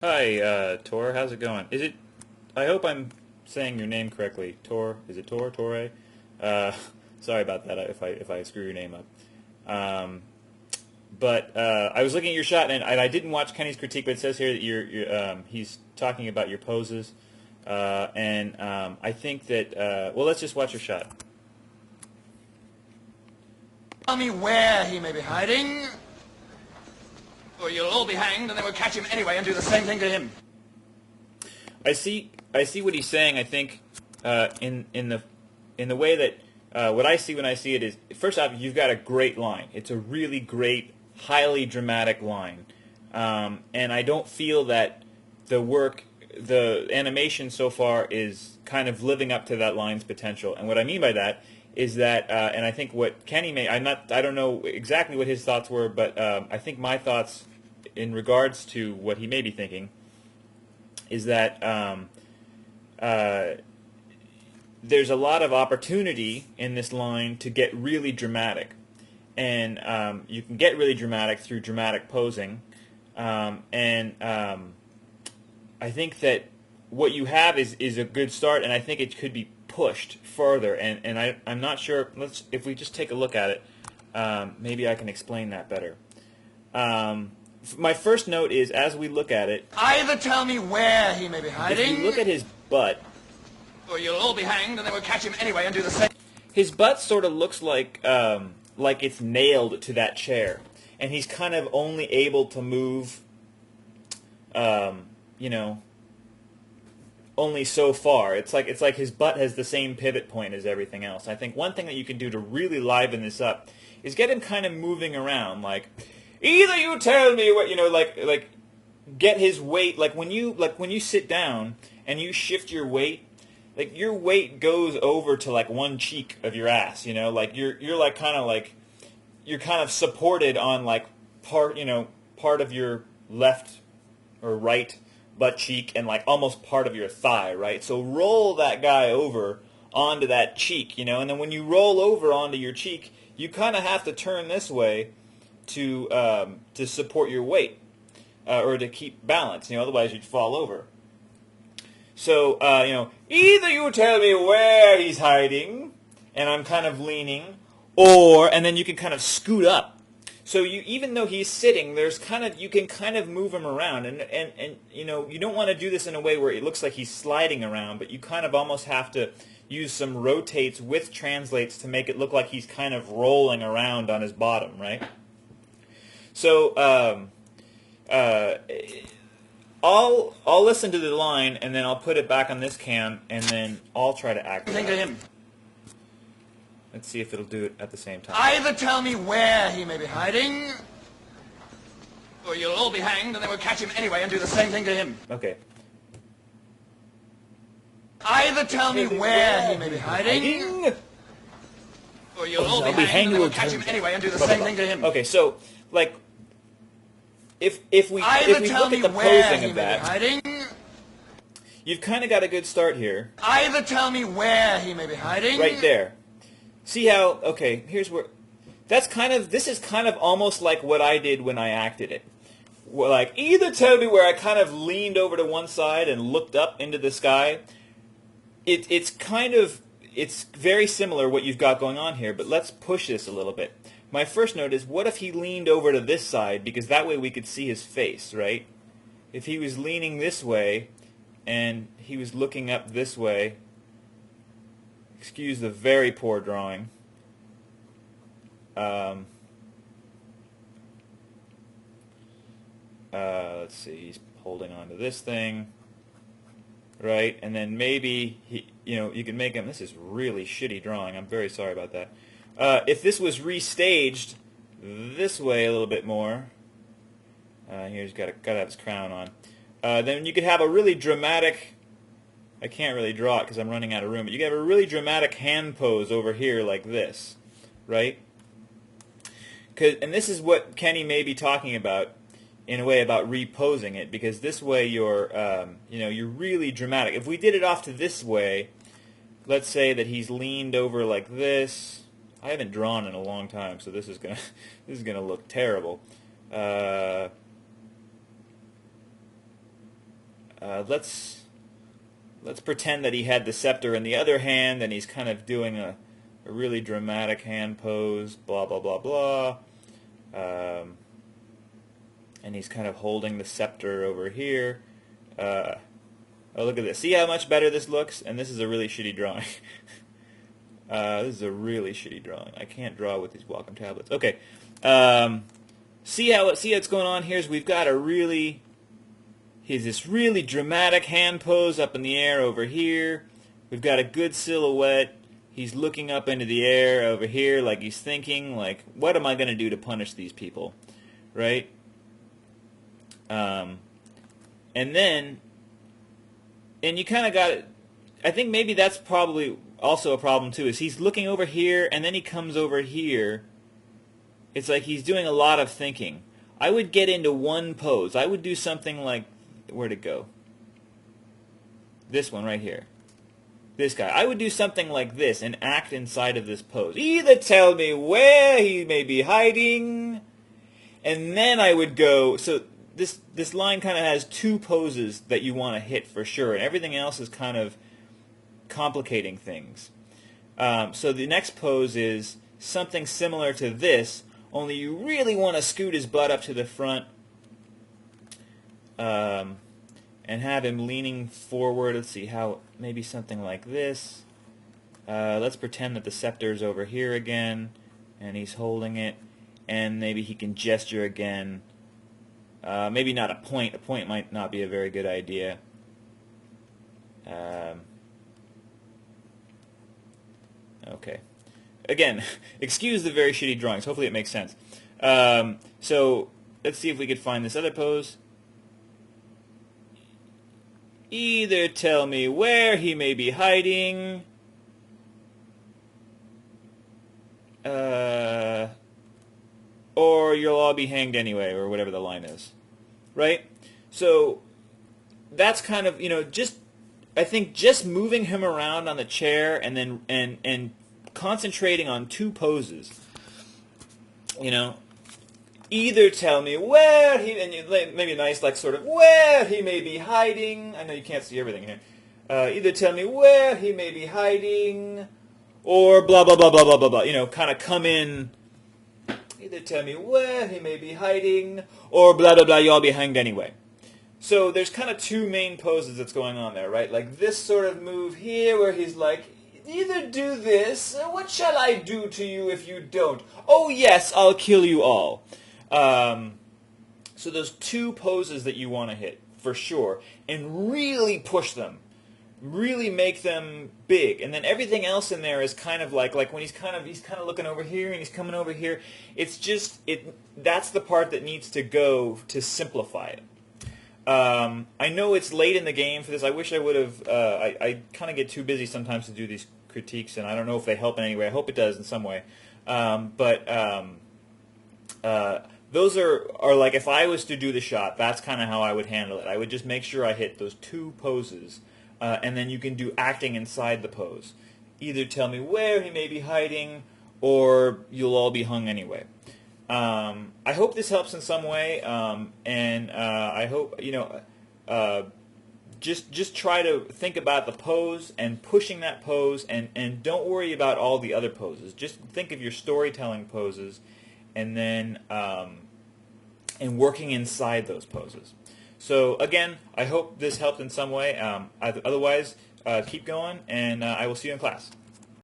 Hi, Tor. How's it going? Is it? I hope I'm saying your name correctly. Tor. Is it Tor? Torre? Uh, sorry about that if I screw your name up. Um, but I was looking at your shot and I didn't watch Kenny's critique, but it says here that he's talking about your poses, and I think that well, let's just watch your shot. Tell me where he may be hiding, or you'll all be hanged, and then we'll catch him anyway and do the same thing to him. I see what he's saying. I think in the way that what I see when I see it is, first off, you've got a great line. It's a really great, highly dramatic line, and I don't feel that the animation so far is kind of living up to that line's potential. And what I mean by that is that, and I think what Kenny may, I don't know exactly what his thoughts were, but I think my thoughts in regards to what he may be thinking is that uh, there's a lot of opportunity in this line to get really dramatic, and you can get really dramatic through dramatic posing, and I think that what you have is a good start, and I think it could be pushed further, and I'm not sure. If we just take a look at it, maybe I can explain that better. My first note is, as we look at it, Either tell me where he may be if hiding, you look at his butt, or you'll all be hanged, and then we'll catch him anyway and do the same. his butt sort of looks like it's nailed to that chair, and he's kind of only able to move, you know, only so far. It's like his butt has the same pivot point as everything else. I think one thing that you can do to really liven this up is get him kind of moving around, like either you tell me what like get his weight, like when you sit down and you shift your weight, like your weight goes over to like one cheek of your ass, like you're like kind of like you're kind of supported on like part of your left or right butt cheek and like almost part of your thigh, right? So roll that guy over onto that cheek, and then when you roll over onto your cheek, you kind of have to turn this way to support your weight, or to keep balance. Otherwise you'd fall over. So either you tell me where he's hiding, and I'm kind of leaning, and then you can kind of scoot up. So even though he's sitting, you can kind of move him around, and you don't want to do this in a way where it looks like he's sliding around, but you kind of almost have to use some rotates with translates to make it look like he's kind of rolling around on his bottom, right? So I'll listen to the line, and then I'll put it back on this cam, and then I'll try to act it Thing to out. him. Let's see if it'll do it at the same time. Either tell me where he may be hiding, or you'll all be hanged, and then we'll catch him anyway and do the same thing to him. Okay. Either tell me where he may be hiding, or you'll all be hanged, and then we'll catch him anyway and do the same thing to him. Okay, so like if we Either tell look me at the where posing he of may be that, hiding, you've kind of got a good start here, either tell me where he may be hiding, right there. See how? Okay, here's where. This is kind of almost like what I did when I acted it. Well, like either tell me where I kind of leaned over to one side and looked up into the sky. It's very similar what you've got going on here, but let's push this a little bit. My first note is, what if he leaned over to this side, because that way we could see his face, right? If he was leaning this way and he was looking up this way, excuse the very poor drawing. Let's see, he's holding on to this thing, right? And then maybe you can make him. This is really shitty drawing. I'm very sorry about that. If this was restaged this way a little bit more, here's got to have his crown on. Then you could have a really dramatic. I can't really draw it because I'm running out of room. But you can have a really dramatic hand pose over here like this, right? And this is what Kenny may be talking about, in a way, about reposing it, because this way you're really dramatic. If we did it off to this way, let's say that he's leaned over like this. I haven't drawn in a long time, so this is gonna look terrible. let's pretend that he had the scepter in the other hand, and he's kind of doing a really dramatic hand pose, blah, blah, blah, blah. And he's kind of holding the scepter over here. Oh, look at this. See how much better this looks? And this is a really shitty drawing. This is a really shitty drawing. I can't draw with these Wacom tablets. Okay. See how it's going on here? We've got here's this really dramatic hand pose up in the air over here. We've got a good silhouette. He's looking up into the air over here like he's thinking, like, what am I going to do to punish these people? Right? And you kind of got it. I think maybe that's probably also a problem too, is he's looking over here and then he comes over here. It's like he's doing a lot of thinking. I would get into one pose. I would do something like, where'd it go? This one right here. This guy. I would do something like this and act inside of this pose. Either tell me where he may be hiding, and then I would go, so this line kind of has two poses that you want to hit for sure, and everything else is kind of complicating things. So the next pose is something similar to this, only you really want to scoot his butt up to the front and have him leaning forward. Let's see, how maybe something like this. Let's pretend that the scepter is over here again, and he's holding it, and maybe he can gesture again. Maybe not a point. A point might not be a very good idea. Okay. Again, excuse the very shitty drawings. Hopefully it makes sense. So let's see if we could find this other pose. Either tell me where he may be hiding, or you'll all be hanged anyway, or whatever the line is. Right? So that's kind of, I think just moving him around on the chair and then and concentrating on two poses. Either tell me where he, and maybe a nice, like, sort of, where he may be hiding. I know you can't see everything here. Either tell me where he may be hiding, or blah, blah, blah, blah, blah, blah, blah. Kind of come in. Either tell me where he may be hiding, or blah, blah, blah, you all be hanged anyway. So there's kind of two main poses that's going on there, right? Like this sort of move here where he's like, either do this, or what shall I do to you if you don't? Oh yes, I'll kill you all. So those two poses that you want to hit, for sure, and really push them. Really make them big. And then everything else in there is kind of like when he's kind of looking over here and he's coming over here. It's just, that's the part that needs to go to simplify it. I know it's late in the game for this. I wish I would have, I kind of get too busy sometimes to do these critiques, and I don't know if they help in any way. I hope it does in some way. Those are like, if I was to do the shot, that's kind of how I would handle it. I would just make sure I hit those two poses, and then you can do acting inside the pose. Either tell me where he may be hiding, or you'll all be hung anyway. I hope this helps in some way, and I hope, just try to think about the pose and pushing that pose, and don't worry about all the other poses. Just think of your storytelling poses, and then and working inside those poses. So again, I hope this helped in some way. Otherwise, keep going, and I will see you in class.